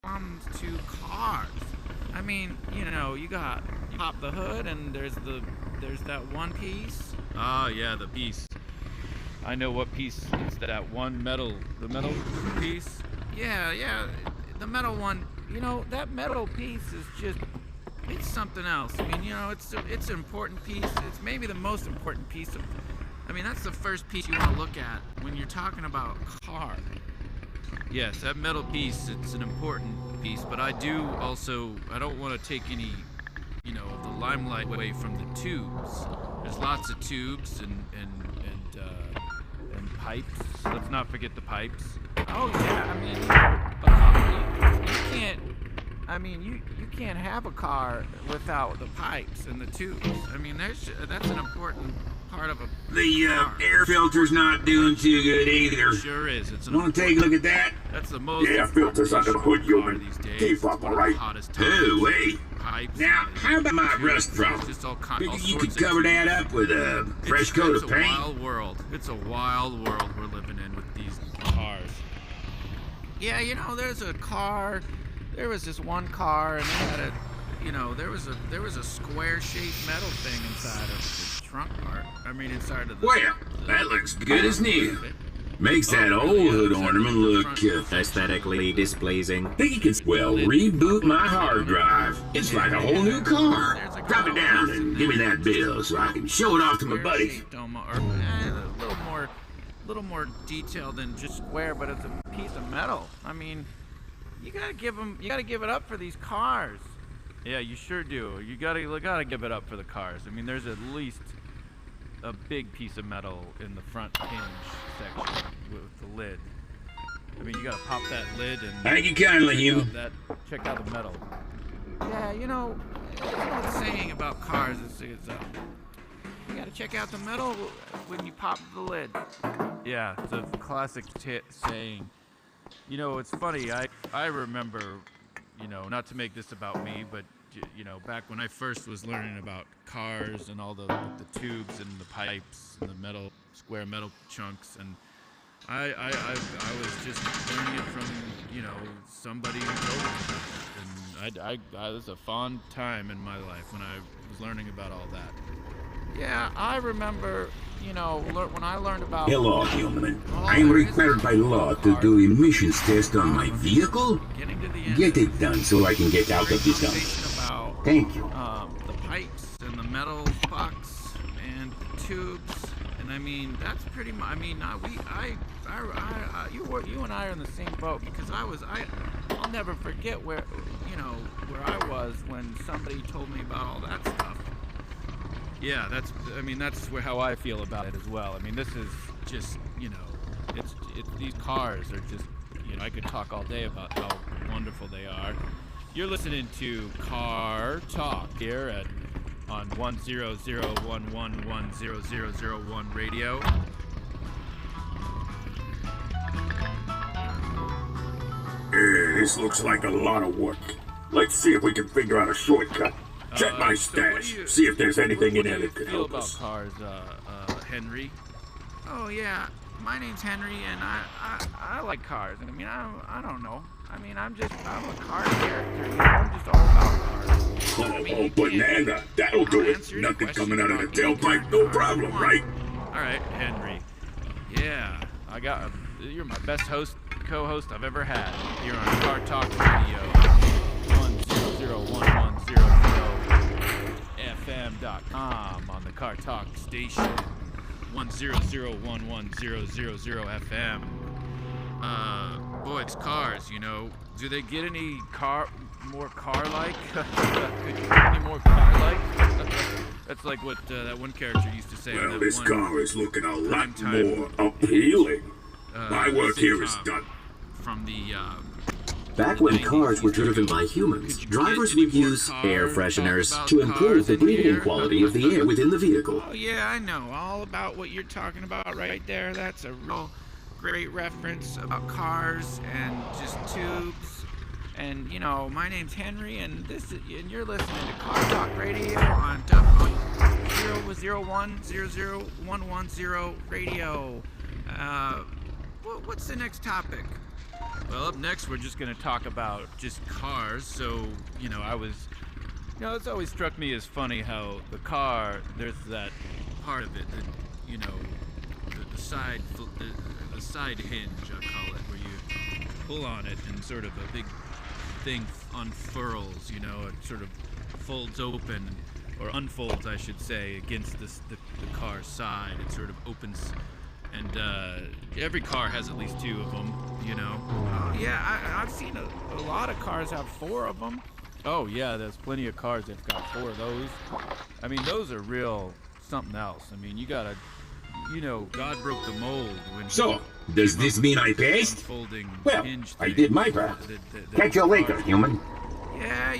comes to cars. I mean, you pop the hood and there's that one piece. Ah, yeah, the piece. I know what piece. It's that one the metal piece. Yeah, yeah, the metal one. That metal piece is just, it's something else. I mean, it's an important piece. It's maybe the most important piece of. I mean, that's the first piece you want to look at when you're talking about a car. Yes, that metal piece, it's an important piece, but I don't want to take any, of the limelight away from the tubes. There's lots of tubes and pipes. Let's not forget the pipes. Oh yeah, I mean, you can't. I mean, you can't have a car without the pipes and the tubes. I mean, that's an important part of a The air filter's not doing too good either. Sure is. Want to take a look at that? That's the most. Yeah, filters under the hood, human. Keep up, all right? Oh, wait. Pipes. Now, how about my rust problem? Figure you could cover that up with a fresh coat of paint? It's a wild world. It's a wild world we're living in with these cars. Yeah, there's a car. There was this one car, and they had there was a square-shaped metal thing inside of the trunk part. I mean, inside of the. Well, that looks good as new. Makes that old hood ornament look aesthetically displeasing. think you can reboot my hard drive. It's like a whole new car. Drop it down and give me that bill so I can show it off to my buddies. A little more detailed than just square, but it's a piece of metal. I mean, you gotta give it up for these cars. Yeah, you sure do. You gotta give it up for the cars. I mean, there's at least a big piece of metal in the front hinge section with the lid. I mean, you gotta pop that lid and. Thank you kindly, human. Check out the metal. Yeah, what's saying about cars is you gotta check out the metal when you pop the lid. Yeah, it's a classic saying. It's funny. I remember, not to make this about me, but back when I first was learning about cars and all the tubes and the pipes and the square metal chunks, and I was just learning it from somebody who told me, and it was a fond time in my life when I was learning about all that. Yeah, I remember, when I learned about. Hello, human. I'm required by law to do emissions test on my vehicle. Get it done so I can get out of this dump. Thank you. The pipes and the metal box and the tubes, and I mean that's pretty much. I mean, you and I are in the same boat because I'll never forget where I was when somebody told me about all that stuff. Yeah, that's how I feel about it as well. I mean, this is just, these cars are just, I could talk all day about how wonderful they are. You're listening to Car Talk here on 100110001 radio. This looks like a lot of work. Let's see if we can figure out a shortcut. Check my stash. See if there's anything in there that could help us. What do you feel about cars, Henry? Oh yeah, my name's Henry, and I like cars. I mean, I don't know. I mean, I'm a car character. I'm just all about cars. Oh, banana! That'll do it. Nothing coming out of the tailpipe, no problem, right? All right, Henry. Yeah, you're my best co-host I've ever had here on Car Talk Radio. 1001100FM.com on the Car Talk station. 1001100 FM. Boy, it's cars, Do they get any more car-like? Any more car-like? That's like what that one character used to say. Well, this car is looking a lot more appealing. My work here is done. From the Back when cars were driven by humans, drivers would use air fresheners to improve the breathing quality of the air within the vehicle. Oh yeah, I know all about what you're talking about right there. That's a real great reference about cars and just tubes. And my name's Henry, and you're listening to Car Talk Radio on 0010010 radio. What's the next topic? Well, up next, we're just going to talk about just cars. So, it's always struck me as funny how the car, there's that part of it that, the side hinge, I'll call it, where you pull on it and sort of a big thing unfurls, it sort of folds open, or unfolds, I should say, against the car's side. It sort of opens, and every car has at least 2 of them, Yeah, I've seen a lot of cars have 4 of them. Oh yeah, there's plenty of cars that've got 4 of those. I mean, those are real something else. I mean, you gotta, God broke the mold when. So, does this mean I passed? Well, I did my part. Catch you later, human. Yeah,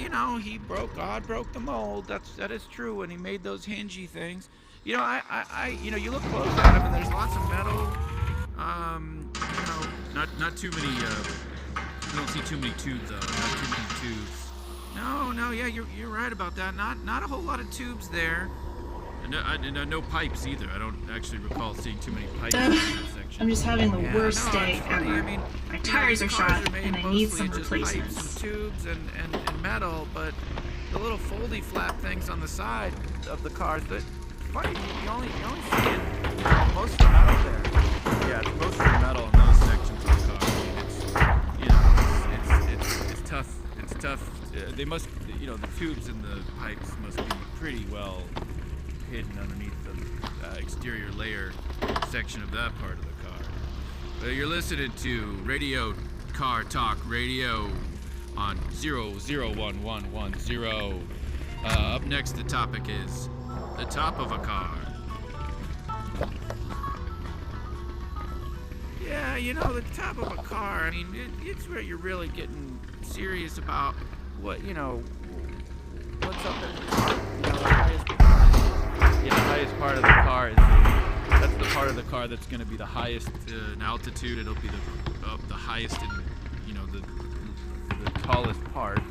God broke the mold. That is true. And he made those hingy things. You look close at him, and there's lots of metal. Not too many. You don't see too many tubes though. Not too many tubes. No, yeah, you're right about that. Not a whole lot of tubes there. And no pipes either. I don't actually recall seeing too many pipes in that section. I'm just having the worst day ever. I mean, my tires are shot, and I need some just replacements. Pipes and tubes and metal, but the little foldy flap things on the side of the cars, that funny, you only see it most of the metal there. Yeah, it's mostly metal in those sections of the car. I mean, it's tough. It's tough. They must, the tubes and the pipes must be pretty well hidden underneath the exterior layer section of that part of the car. But you're listening to Radio Car Talk Radio on 001110. Up next, the topic is the top of a car. Yeah, the top of a car, I mean, it's where you're really getting serious about what, what's up in the highest part of the car that's the part of the car that's going to be the highest in altitude. It'll be the highest in, the tallest part.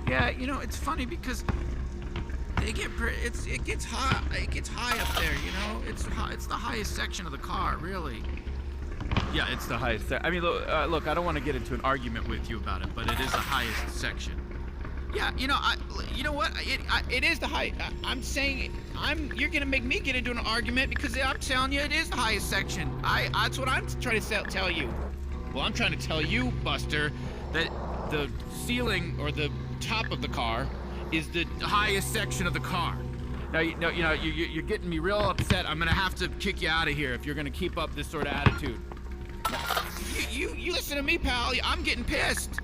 Yeah, it's funny because it gets high up there, it's the highest section of the car, really. Yeah, it's the highest. I mean, look, I don't want to get into an argument with you about it, but it is the highest section. Yeah, you know what? It is the high. I'm saying you're gonna make me get into an argument because I'm telling you it is the highest section. That's what I'm trying to tell you. Well, I'm trying to tell you, Buster, that the ceiling or the top of the car is the highest section of the car. Now, you're getting me real upset. I'm gonna have to kick you out of here if you're gonna keep up this sort of attitude. You listen to me, pal. I'm getting pissed.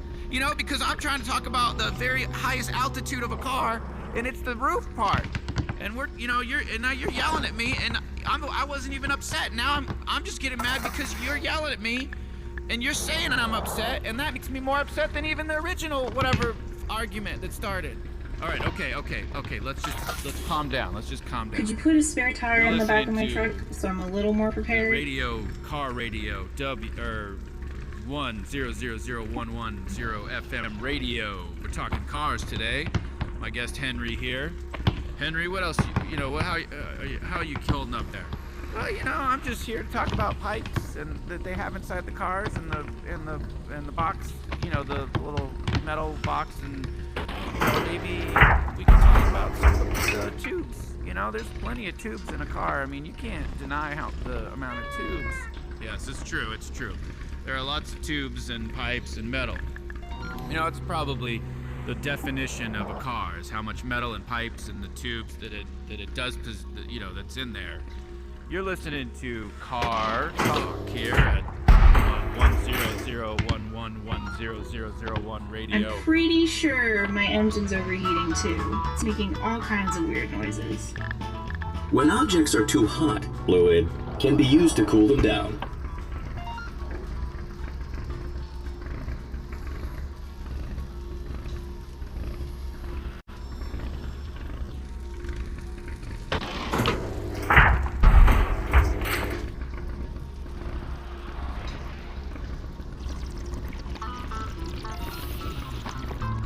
Because I'm trying to talk about the very highest altitude of a car, and it's the roof part. And now you're yelling at me, and I wasn't even upset. Now I'm just getting mad because you're yelling at me, and you're saying that I'm upset, and that makes me more upset than even the original whatever argument that started. All right, okay. Let's calm down. Let's just calm down. Could you put a spare tire in the back of my truck so I'm a little more prepared? Car radio, 10001110 FM radio. We're talking cars today. My guest Henry here. Henry, what else? How are you holding up there? Well, I'm just here to talk about pipes and that they have inside the cars and the box. The little metal box, and maybe we can talk about some of the tubes. There's plenty of tubes in a car. I mean, you can't deny the amount of tubes. Yes, it's true. It's true. There are lots of tubes and pipes and metal. It's probably the definition of a car is how much metal and pipes and the tubes that it does, that's in there. You're listening to Car Talk here at 100110001 radio. I'm pretty sure my engine's overheating too. It's making all kinds of weird noises. When objects are too hot, fluid can be used to cool them down.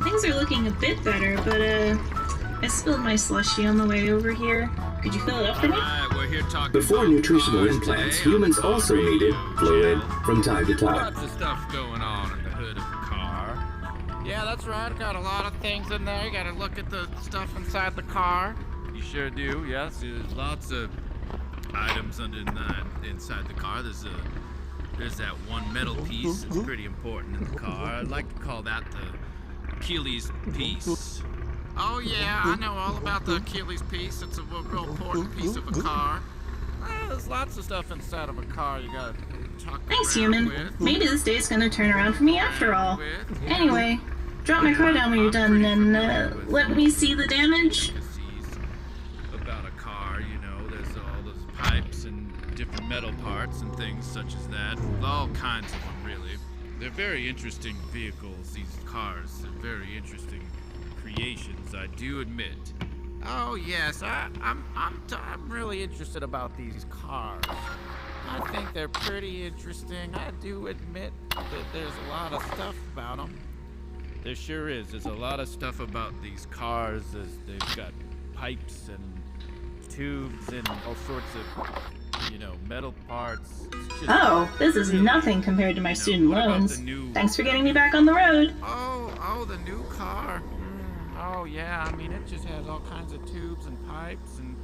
Things are looking a bit better, but I spilled my slushie on the way over here. Could you fill it up for me? We're here talking Before nutritional implants, humans also needed fluid from time to time. Lots of stuff going on in the Yeah, that's right. I got a lot of things in there. You gotta look at the stuff inside the car. You sure do, yes. There's lots of items inside the car. There's that one metal piece that's pretty important in the car. I'd like to call that the Achilles piece. Oh yeah, I know all about the Achilles piece. It's a real important piece of a car. There's lots of stuff inside of a car you gotta talk Thanks, human. Maybe this day's gonna turn around for me after all. Anyway, drop my car down when you're done and let me see the damage. About a car, you know, there's all those pipes and different metal parts and things such as that. All kinds of them, really. They're very interesting vehicles, these cars. They're very interesting creations, I do admit. Oh yes, I'm really interested about these cars. I think they're pretty interesting. I do admit that there's a lot of stuff about them. There sure is. There's a lot of stuff about these cars. They've got pipes and tubes and all sorts of, you know, metal parts. Oh, this is nothing compared to my student loans. Thanks for getting me back on the road. Oh, the new car. Oh yeah, I mean it just has all kinds of tubes and pipes and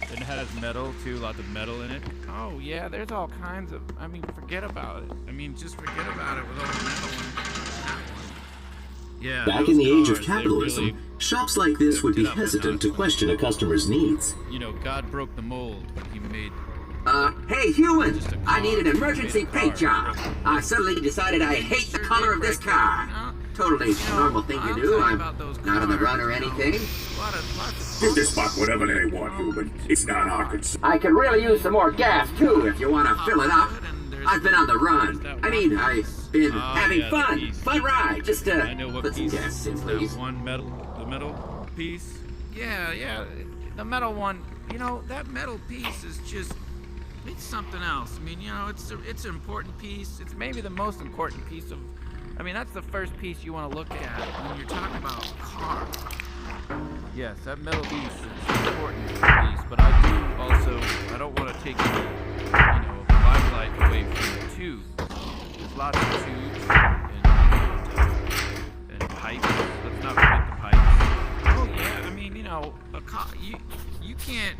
it has metal too, lots of metal in it. Oh yeah, there's all kinds of, I mean forget about it. I mean just forget about it with all the metal and that one. Yeah. Back in the age of capitalism, shops like this would be hesitant to question a customer's needs. You know, God broke the mold when he made... Hey human! I need an emergency paint job. I suddenly decided I hate the color of this car. Totally normal thing to do. I'm not on the run or anything. Give this buck whatever they want, human. It's not our concern. I could really use some more gas too if you want to fill it up. I've been on the run. I mean, I've been having fun. Fun ride. Just put some gas in, please. The metal piece? Yeah, the metal one. You know, that metal piece is just... It's something else. I mean, you know, it's an important piece. It's maybe the most important piece of... I mean, that's the first piece you want to look at when you're talking about cars. Yes, that metal piece is an important piece, but I don't want to take the, you know, limelight away from the tubes. There's lots of tubes and pipes. Let's not forget the pipes. Oh yeah, I mean, you know, a car, you can't...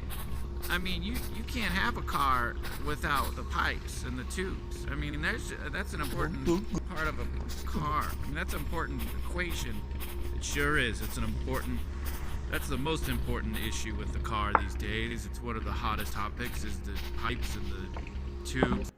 I mean, you can't have a car without the pipes and the tubes. I mean, that's an important part of a car. I mean, that's an important equation. It sure is. That's the most important issue with the car these days. It's one of the hottest topics is the pipes and the tubes.